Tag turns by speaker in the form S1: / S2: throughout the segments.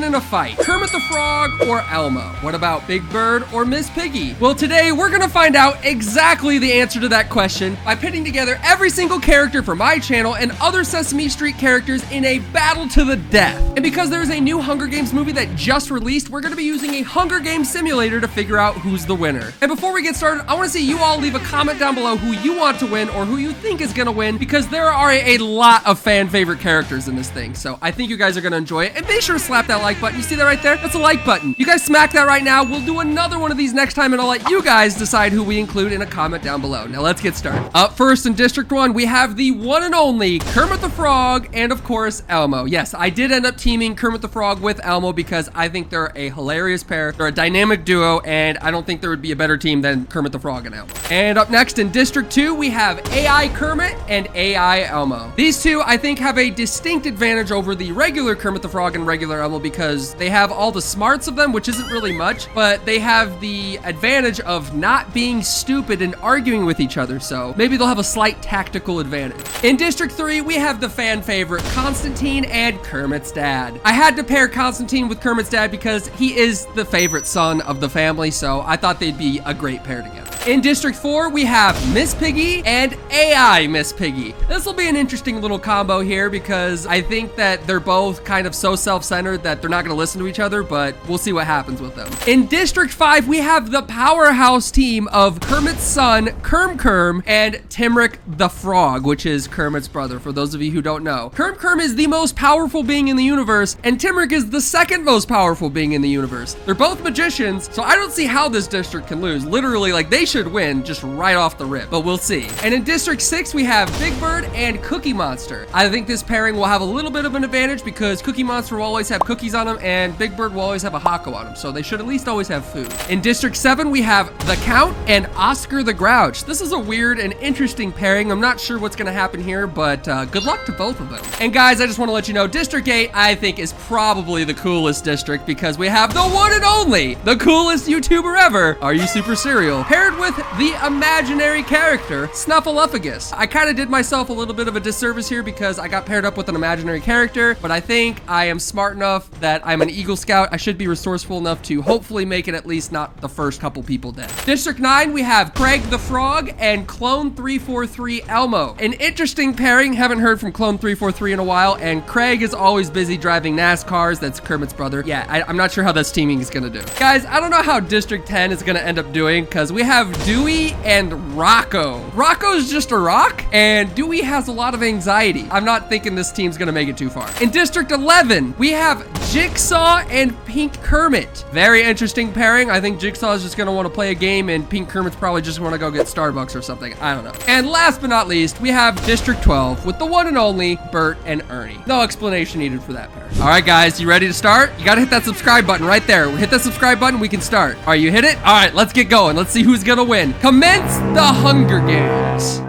S1: in a fight? Kermit the Frog or Elmo? What about Big Bird or Miss Piggy? Well, today we're gonna find out exactly the answer to that question by pitting together every single character from my channel and other Sesame Street characters in a battle to the death. And because there's a new Hunger Games movie that just released, we're gonna be using a Hunger Games simulator to figure out who's the winner. And before we get started, I wanna see you all leave a comment down below who you want to win or who you think is gonna win, because there are a lot of fan favorite characters in this thing. So I think you guys are gonna enjoy it. And make sure to slap that like button. You see that right there? That's a like button. You guys smack that right now. We'll do another one of these next time, and I'll let you guys decide who we include in a comment down below. Now let's get started. Up first in District 1, we have the one and only Kermit the Frog and of course Elmo. Yes, I did end up teaming Kermit the Frog with Elmo because I think they're a hilarious pair. They're a dynamic duo, and I don't think there would be a better team than Kermit the Frog and Elmo. And up next in District 2, we have AI Kermit and AI Elmo. These two, I think, have a distinct advantage over the regular Kermit the Frog and regular Elmo because they have all the smarts of them, which isn't really much, but they have the advantage of not being stupid and arguing with each other, so maybe they'll have a slight tactical advantage. In District 3, we have the fan favorite Constantine and Kermit's dad. I had to pair Constantine with Kermit's dad because he is the favorite son of the family, so I thought they'd be a great pair together. In District 4, we have Miss Piggy and AI Miss Piggy. This will be an interesting little combo here because I think that they're both kind of so self-centered that they're not going to listen to each other, but we'll see what happens with them. In District 5, we have the powerhouse team of Kermit's son, Kerm and Timric the Frog, which is Kermit's brother, for those of you who don't know. Kerm is the most powerful being in the universe, and Timric is the second most powerful being in the universe. They're both magicians, so I don't see how this district can lose. Literally, like, they should win just right off the rip, but we'll see. And in District 6, we have Big Bird and Cookie Monster. I think this pairing will have a little bit of an advantage because Cookie Monster will always have cookies on him and Big Bird will always have a Hako on him, so they should at least always have food. In District 7, we have the Count and Oscar the Grouch. This is a weird and interesting pairing. I'm not sure what's gonna happen here, but good luck to both of them. And guys, I just wanna let you know, District 8, I think, is probably the coolest district because we have the one and only, the coolest YouTuber ever, Are You Super Cereal, paired with the imaginary character, Snuffleupagus. I kind of did myself a little bit of a disservice here because I got paired up with an imaginary character, but I think I am smart enough that I'm an Eagle Scout. I should be resourceful enough to hopefully make it at least not the first couple people dead. District 9, we have Craig the Frog and Clone 343 Elmo. An interesting pairing. Haven't heard from Clone 343 in a while, and Craig is always busy driving NASCARs. That's Kermit's brother. Yeah, I'm not sure how this teaming is gonna do. Guys, I don't know how District 10 is gonna end up doing because we have Dewey and Rocco. Rocco's just a rock, and Dewey has a lot of anxiety. I'm not thinking this team's gonna make it too far. In District 11, we have Jigsaw and Pink Kermit. Very interesting pairing. I think Jigsaw is just gonna want to play a game, and Pink Kermit's probably just want to go get Starbucks or something. I don't know. And last but not least, we have District 12 with the one and only Bert and Ernie. No explanation needed for that pair. All right, guys, you ready to start? You gotta hit that subscribe button right there. Hit that subscribe button, we can start. All right, you hit it? All right, let's get going. Let's see who's gonna win. Commence the Hunger Games.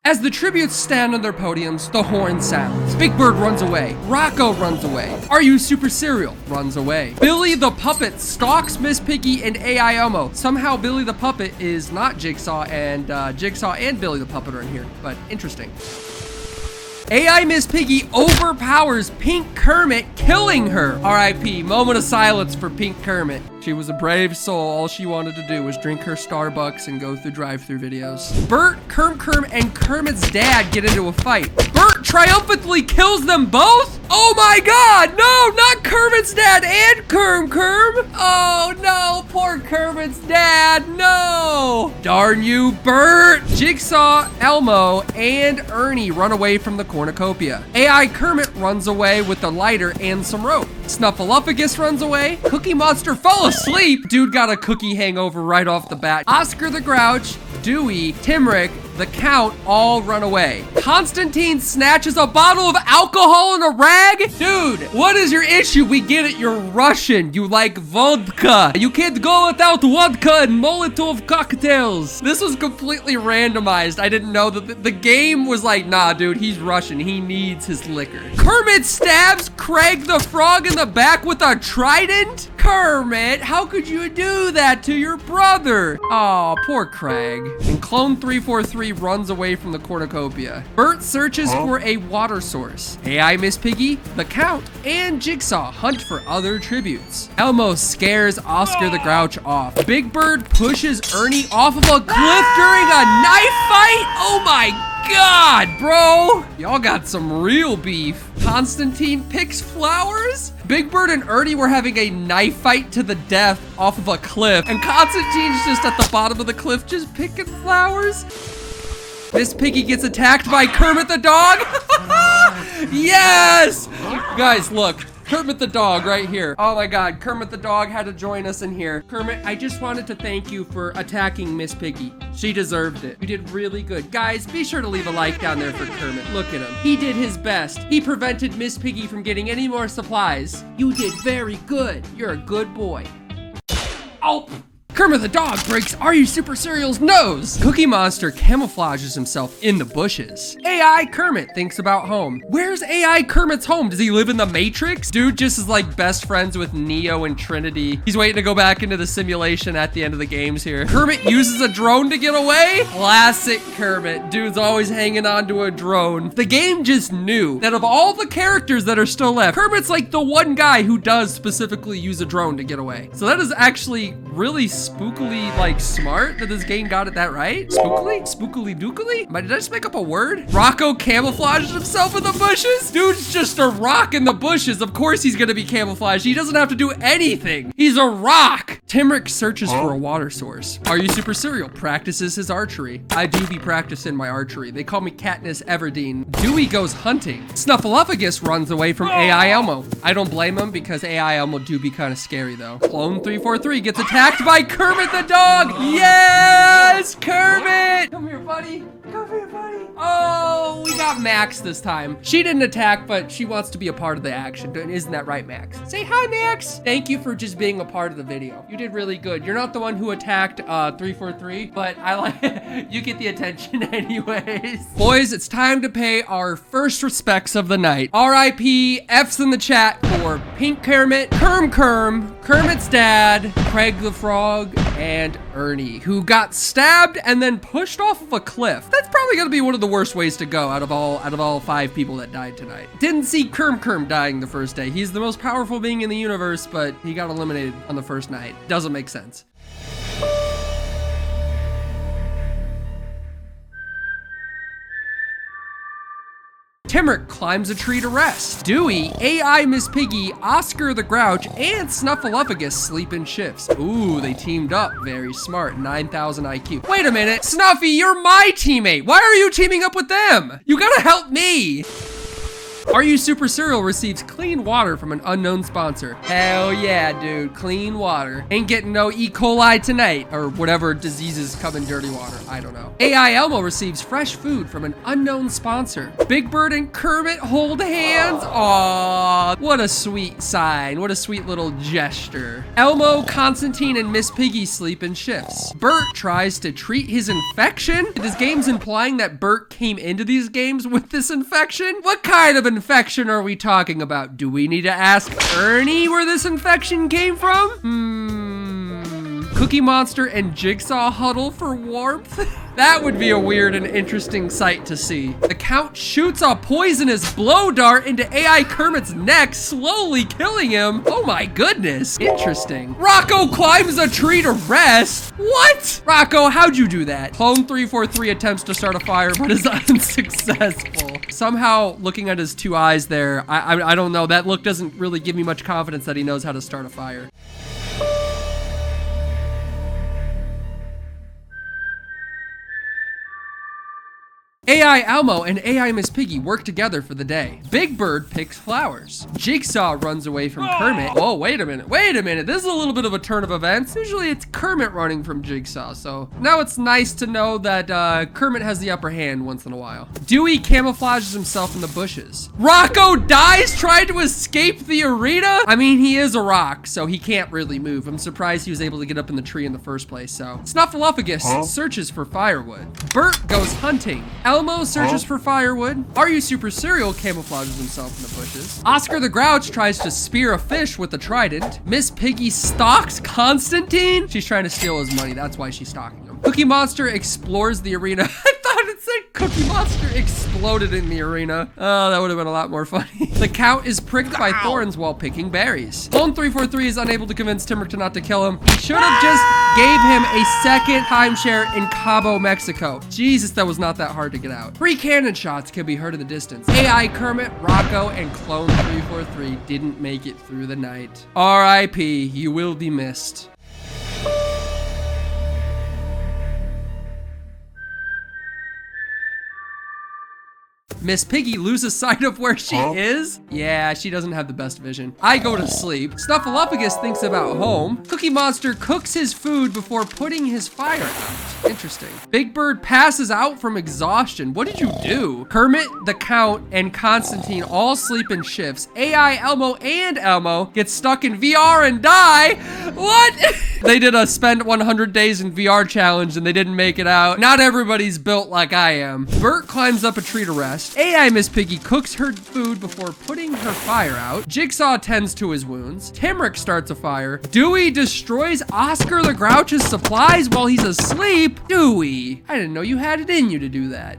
S1: As the tributes stand on their podiums, the horn sounds. Big Bird runs away. Rocco runs away. Are You Super Cereal runs away. Billy the Puppet stalks Miss Piggy and AI Elmo. Somehow Billy the Puppet is not Jigsaw, and Jigsaw and Billy the Puppet are in here, but interesting. AI Miss Piggy overpowers Pink Kermit, killing her. R.I.P. Moment of silence for Pink Kermit. She was a brave soul. All she wanted to do was drink her Starbucks and go through drive-thru videos. Bert, Kerm, and Kermit's dad get into a fight. Bert triumphantly kills them both? Oh my god, no, not Kermit's dad and Kerm. Oh no, poor Kermit's dad, no. Darn you, Bert. Jigsaw, Elmo, and Ernie run away from the cornucopia. AI Kermit runs away with a lighter and some rope. Snuffleupagus runs away. Cookie Monster fell asleep. Dude got a cookie hangover right off the bat. Oscar the Grouch, Dewey, Timric, the Count all run away. Constantine snatches a bottle of alcohol in a rag? Dude, what is your issue? We get it, you're Russian. You like vodka. You can't go without vodka and Molotov cocktails. This was completely randomized. I didn't know that the game was like, nah, dude, he's Russian. He needs his liquor. Kermit stabs Craig the Frog in the back with a trident? Kermit, how could you do that to your brother? Oh, poor Craig. In Clone 343, Ernie runs away from the cornucopia. Bert searches for a water source. AI Miss Piggy, the Count, and Jigsaw hunt for other tributes. Elmo scares Oscar the Grouch off. Big Bird pushes Ernie off of a cliff during a knife fight. Oh my God, bro. Y'all got some real beef. Constantine picks flowers? Big Bird and Ernie were having a knife fight to the death off of a cliff, and Constantine's just at the bottom of the cliff just picking flowers. Miss Piggy gets attacked by Kermit the dog. Yes! Guys, look. Kermit the dog right here. Oh my God, Kermit the dog had to join us in here. Kermit, I just wanted to thank you for attacking Miss Piggy. She deserved it. You did really good. Guys, be sure to leave a like down there for Kermit. Look at him. He did his best. He prevented Miss Piggy from getting any more supplies. You did very good. You're a good boy. Oh! Kermit the dog breaks Are You Super Cereal's nose. Cookie Monster camouflages himself in the bushes. AI Kermit thinks about home. Where's AI Kermit's home? Does he live in the Matrix? Dude just is like best friends with Neo and Trinity. He's waiting to go back into the simulation at the end of the games here. Kermit uses a drone to get away. Classic Kermit. Dude's always hanging on to a drone. The game just knew that of all the characters that are still left, Kermit's like the one guy who does specifically use a drone to get away. So that is actually really spookily like smart that this game got it that right. Spookily? Spookily dookily? Did I just make up a word? Rocco camouflages himself in the bushes? Dude's just a rock in the bushes. Of course he's gonna be camouflaged. He doesn't have to do anything. He's a rock. Timrick searches for a water source. Are You Super Cereal practices his archery. I do be practicing my archery. They call me Katniss Everdeen. Dewey goes hunting. Snuffleupagus runs away from AI Elmo. I don't blame him because AI Elmo do be kind of scary though. Clone 343 gets attacked by Kermit the dog. Yes, Kermit. Come here, buddy. Come here, buddy. Oh, we got Max this time. She didn't attack, but she wants to be a part of the action. Isn't that right, Max? Say hi, Max. Thank you for just being a part of the video. You did really good. You're not the one who attacked 343, but I like you get the attention anyways. Boys, it's time to pay our first respects of the night. R.I.P. F's in the chat for Pink Kermit, Kermit's dad, Craig the Frog, and Ernie, who got stabbed and then pushed off of a cliff. That's probably gonna be one of the worst ways to go out of all 5 people that died tonight. Didn't see Kerm dying the first day. He's the most powerful being in the universe, but he got eliminated on the first night. Doesn't make sense. Timrick climbs a tree to rest. Dewey, AI Miss Piggy, Oscar the Grouch, and Snuffleupagus sleep in shifts. Ooh, they teamed up. Very smart. 9,000 IQ. Wait a minute. Snuffy, you're my teammate. Why are you teaming up with them? You gotta help me. Are You Super Cereal receives clean water from an unknown sponsor. Hell yeah, dude. Clean water. Ain't getting no E. coli tonight. Or whatever diseases come in dirty water. I don't know. AI Elmo receives fresh food from an unknown sponsor. Big Bird and Kermit hold hands. Aww. What a sweet sign. What a sweet little gesture. Elmo, Constantine, and Miss Piggy sleep in shifts. Bert tries to treat his infection. This game's implying that Bert came into these games with this infection. What kind of infection are we talking about? Do we need to ask Ernie where this infection came from? Cookie Monster and Jigsaw huddle for warmth? That would be a weird and interesting sight to see. The Count shoots a poisonous blow dart into AI Kermit's neck, slowly killing him. Oh my goodness. Interesting. Rocco climbs a tree to rest. What? Rocco, how'd you do that? Clone 343 attempts to start a fire, but is unsuccessful. Somehow, looking at his 2 eyes there, I don't know. That look doesn't really give me much confidence that he knows how to start a fire. AI Elmo and AI Miss Piggy work together for the day. Big Bird picks flowers. Jigsaw runs away from Kermit. Oh, wait a minute. This is a little bit of a turn of events. Usually it's Kermit running from Jigsaw, so now it's nice to know that Kermit has the upper hand once in a while. Dewey camouflages himself in the bushes. Rocco dies trying to escape the arena? I mean, he is a rock, so he can't really move. I'm surprised he was able to get up in the tree in the first place, so. Snuffleupagus searches for firewood. Bert goes hunting. Elmo searches for firewood. Are You Super Cereal camouflages himself in the bushes. Oscar the Grouch tries to spear a fish with a trident. Miss Piggy stalks Constantine. She's trying to steal his money. That's why she's stalking him. Cookie Monster explores the arena. I thought Cookie Monster exploded in the arena. Oh, that would have been a lot more funny. The Count is pricked by thorns while picking berries. Clone 343 is unable to convince Timuric to not to kill him. He should have just gave him a second timeshare in Cabo, Mexico. Jesus, that was not that hard to get out. 3 cannon shots can be heard in the distance. AI Kermit, Rocco, and Clone 343 didn't make it through the night. R.I.P. You will be missed. Miss Piggy loses sight of where she is? Yeah, she doesn't have the best vision. I go to sleep. Snuffleupagus thinks about home. Cookie Monster cooks his food before putting his fire out. Interesting. Big Bird passes out from exhaustion. What did you do? Kermit, the Count, and Constantine all sleep in shifts. AI Elmo and Elmo get stuck in VR and die. What? They did a spend 100 days in VR challenge and they didn't make it out. Not everybody's built like I am. Bert climbs up a tree to rest. AI Miss Piggy cooks her food before putting her fire out. Jigsaw tends to his wounds. Timuric starts a fire. Dewey destroys Oscar the Grouch's supplies while he's asleep. Dewey, I didn't know you had it in you to do that.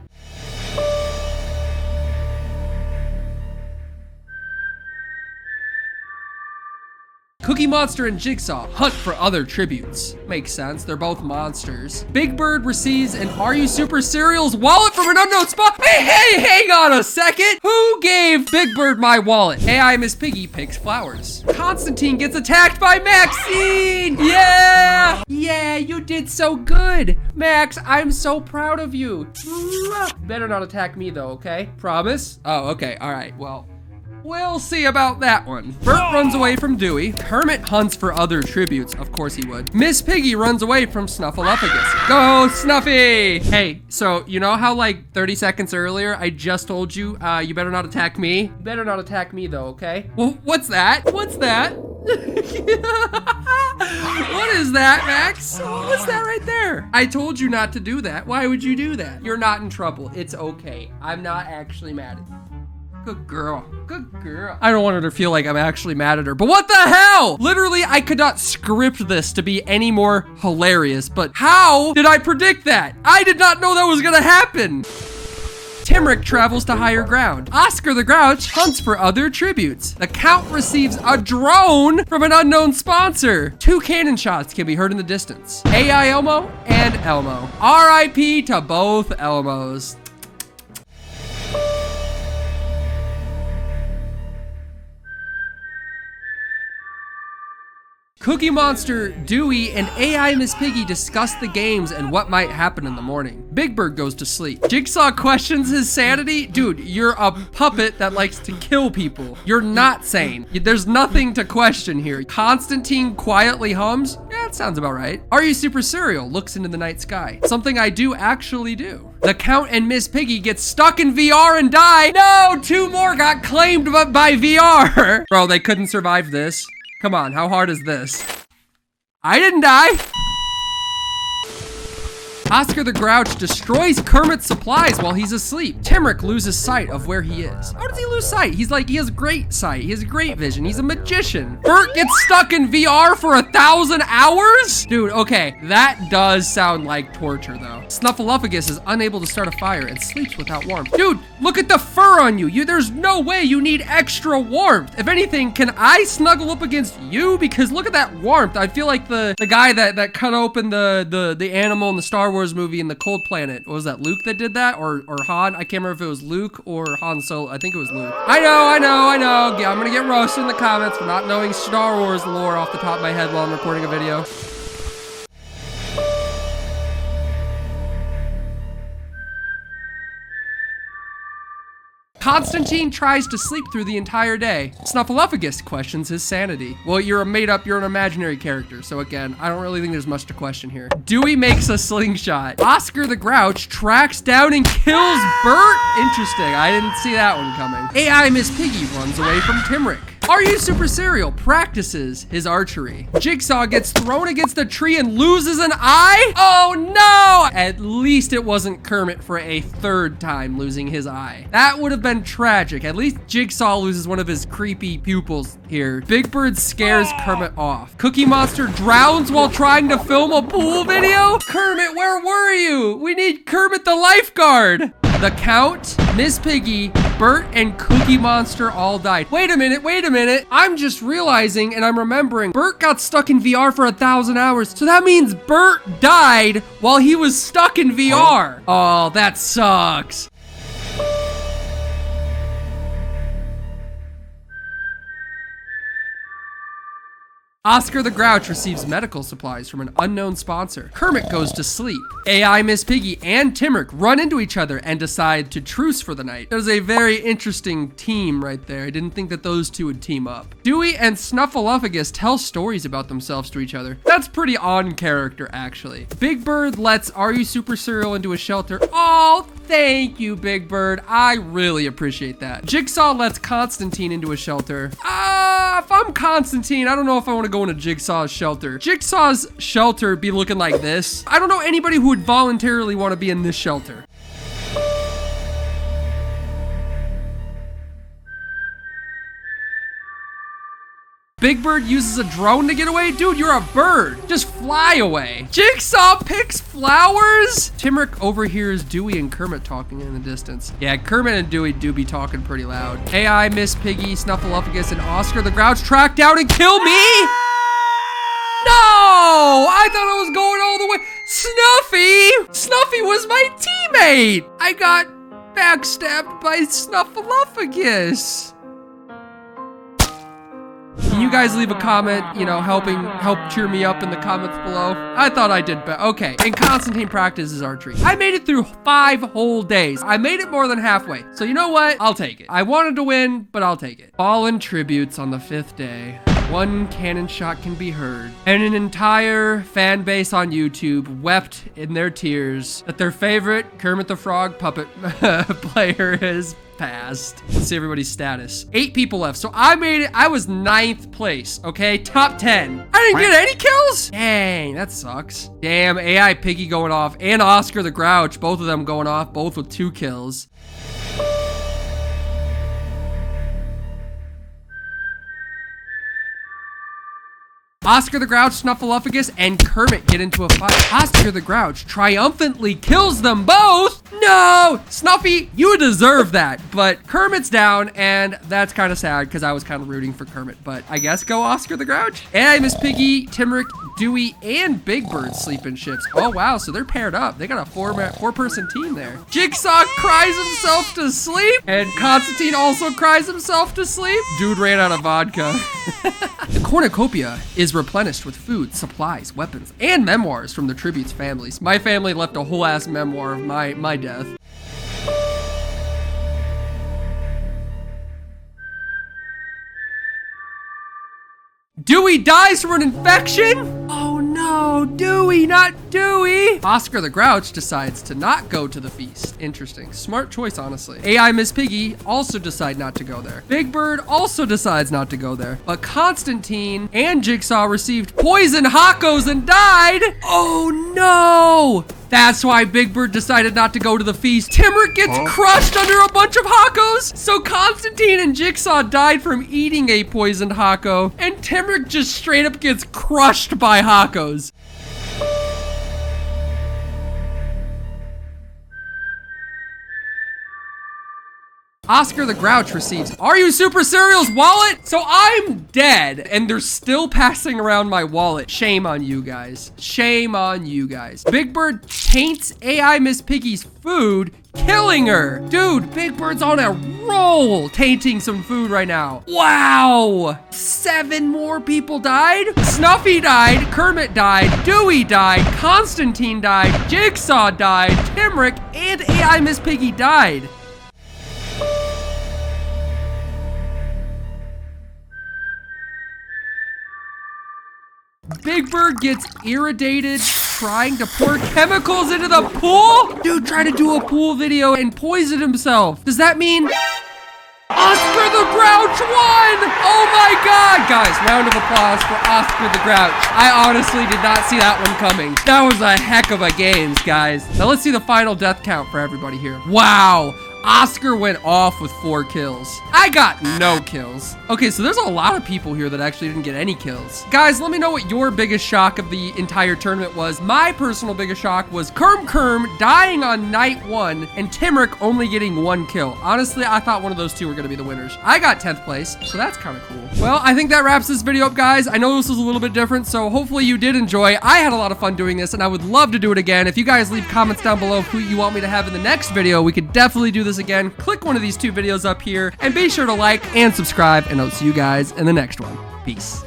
S1: Cookie Monster and Jigsaw hunt for other tributes. Makes sense, they're both monsters. Big Bird receives an Are You Super Cereal's wallet from an unknown spot. Hey, hang on a second. Who gave Big Bird my wallet? AI Miss Piggy picks flowers. Constantine gets attacked by Maxine. Yeah, you did so good. Max, I'm so proud of you. Better not attack me though, okay? Promise? Oh, okay, all right, well. We'll see about that one. Bert runs away from Dewey. Kermit hunts for other tributes. Of course he would. Miss Piggy runs away from Snuffleupagus. Go, Snuffy! Hey, so you know how like 30 seconds earlier, I just told you, you better not attack me? You better not attack me though, okay? Well, what's that? What's that? What is that, Max? What's that right there? I told you not to do that. Why would you do that? You're not in trouble. It's okay. I'm not actually mad at you. Good girl. Good girl. I don't want her to feel like I'm actually mad at her, but what the hell? Literally, I could not script this to be any more hilarious, but how did I predict that? I did not know that was gonna happen. Timuric travels to higher ground. Oscar the Grouch hunts for other tributes. The Count receives a drone from an unknown sponsor. 2 cannon shots can be heard in the distance. AI Elmo and Elmo. R.I.P. to both Elmos. Cookie Monster, Dewey, and AI Miss Piggy discuss the games and what might happen in the morning. Big Bird goes to sleep. Jigsaw questions his sanity. Dude, you're a puppet that likes to kill people. You're not sane. There's nothing to question here. Constantine quietly hums. Yeah, that sounds about right. Are You Super Cereal looks into the night sky. Something I do actually do. The Count and Miss Piggy get stuck in VR and die. No, 2 more got claimed by VR. Bro, they couldn't survive this. Come on, how hard is this? I didn't die. Oscar the Grouch destroys Kermit's supplies while he's asleep. Timuric loses sight of where he is. How does he lose sight? He has great sight. He has great vision. He's a magician. Bert gets stuck in VR for 1,000 hours? Dude, okay, that does sound like torture though. Snuffleupagus is unable to start a fire and sleeps without warmth. Dude, look at the fur on you. There's no way you need extra warmth. If anything, can I snuggle up against you? Because look at that warmth. I feel like the guy that cut open the animal in the Star Wars movie in the Cold Planet. Was that Luke that did that? Or Han? I can't remember if it was Luke or Han Solo. I think it was Luke. I know. Yeah, I'm gonna get roasted in the comments for not knowing Star Wars lore off the top of my head while I'm recording a video. Constantine tries to sleep through the entire day. Snuffleupagus questions his sanity. Well, you're an imaginary character, so again, I don't really think there's much to question here. Dewey makes a slingshot. Oscar the Grouch tracks down and kills Bert. Interesting, I didn't see that one coming. AI Miss Piggy runs away from Timuric. Are You Super Cereal practices his archery. Jigsaw gets thrown against a tree and loses an eye? Oh no! At least it wasn't Kermit for a 3rd time losing his eye. That would have been tragic. At least Jigsaw loses one of his creepy pupils here. Big Bird scares Kermit off. Cookie Monster drowns while trying to film a pool video? Kermit, where were you? We need Kermit the lifeguard. The Count, Miss Piggy, Bert, and Cookie Monster all died. Wait a minute. I'm just realizing and I'm remembering Bert got stuck in VR for 1,000 hours. So that means Bert died while he was stuck in VR. Oh, that sucks. Oscar the Grouch receives medical supplies from an unknown sponsor. Kermit goes to sleep. AI Miss Piggy and Timurick run into each other and decide to truce for the night. There's a very interesting team right there. I didn't think that those two would team up. Dewey and Snuffleupagus tell stories about themselves to each other. That's pretty on character, actually. Big Bird lets Are You Super Cereal into a shelter. Oh, thank you, Big Bird. I really appreciate that. Jigsaw lets Constantine into a shelter. If I'm Constantine, I don't know if I want to go into Jigsaw's shelter. Jigsaw's shelter be looking like this. I don't know anybody who would voluntarily want to be in this shelter. Big Bird uses a drone to get away? Dude, you're a bird. Just fly away. Jigsaw picks flowers? Timurick overhears Dewey and Kermit talking in the distance. Yeah, Kermit and Dewey do be talking pretty loud. AI, Miss Piggy, Snuffleupagus, and Oscar the Grouch track down and kill me? No! I thought I was going all the way. Snuffy! Snuffy was my teammate! I got backstabbed by Snuffleupagus. Can you guys leave a comment, you know, help cheer me up in the comments below? I thought I did better. Okay, and Constantine practices archery. I made it through 5 whole days. I made it more than halfway. So you know what? I'll take it. I wanted to win, but I'll take it. Fallen tributes on the 5th day. One cannon shot can be heard, and an entire fan base on YouTube wept in their tears that their favorite Kermit the Frog puppet player is passed. Let's see everybody's status. 8 people left, so I made it. I was 9th place, okay? Top 10. I didn't get any kills? Dang, that sucks. Damn, AI Piggy going off, and Oscar the Grouch, both of them going off, both with 2 kills. Oscar the Grouch, Snuffleupagus, and Kermit get into a fight. Oscar the Grouch triumphantly kills them both. No! Snuffy, you deserve that. But Kermit's down, and that's kind of sad because I was kind of rooting for Kermit. But I guess go Oscar the Grouch. And Miss Piggy, Timurick, Dewey, and Big Bird sleep in ships. Oh, wow. So they're paired up. They got a 4-person team there. Jigsaw cries himself to sleep. And Constantine also cries himself to sleep. Dude ran out of vodka. The cornucopia is replenished with food, supplies, weapons, and memoirs from the tributes families. My family left a whole ass memoir of my death. Dewey dies from an infection? Oh no, Dewey, not Dewey. Oscar the Grouch decides to not go to the feast. Interesting, smart choice, honestly. AI Miss Piggy also decide not to go there. Big Bird also decides not to go there. But Constantine and Jigsaw received poison Hakos and died. Oh no. That's why Big Bird decided not to go to the feast. Timurick gets crushed under a bunch of Hakos. So Constantine and Jigsaw died from eating a poisoned Hako. And Timurick just straight up gets crushed by Hakos. Oscar the Grouch receives Are You Super Cereal's wallet? So I'm dead, and they're still passing around my wallet. Shame on you guys. Shame on you guys. Big Bird taints AI Miss Piggy's food, killing her. Dude, Big Bird's on a roll, tainting some food right now. Wow. 7 more people died? Snuffy died, Kermit died, Dewey died, Constantine died, Jigsaw died, Timurick, and AI Miss Piggy died. Big Bird gets irritated trying to pour chemicals into the pool? Dude tried to do a pool video and poisoned himself. Does that mean Oscar the Grouch won? Oh my God. Guys, round of applause for Oscar the Grouch. I honestly did not see that one coming. That was a heck of a games, guys. Now let's see the final death count for everybody here. Wow. Oscar went off with 4 kills. I got no kills. Okay, so there's a lot of people here that actually didn't get any kills. Guys, let me know what your biggest shock of the entire tournament was. My personal biggest shock was Kerm dying on night 1 and Timric only getting 1 kill. Honestly, I thought one of those two were gonna be the winners. I got 10th place, so that's kind of cool. Well, I think that wraps this video up, guys. I know this was a little bit different, so hopefully you did enjoy. I had a lot of fun doing this, and I would love to do it again. If you guys leave comments down below who you want me to have in the next video, we could definitely do this again. Click one of these 2 videos up here, and be sure to like and subscribe, and I'll see you guys in the next one. Peace.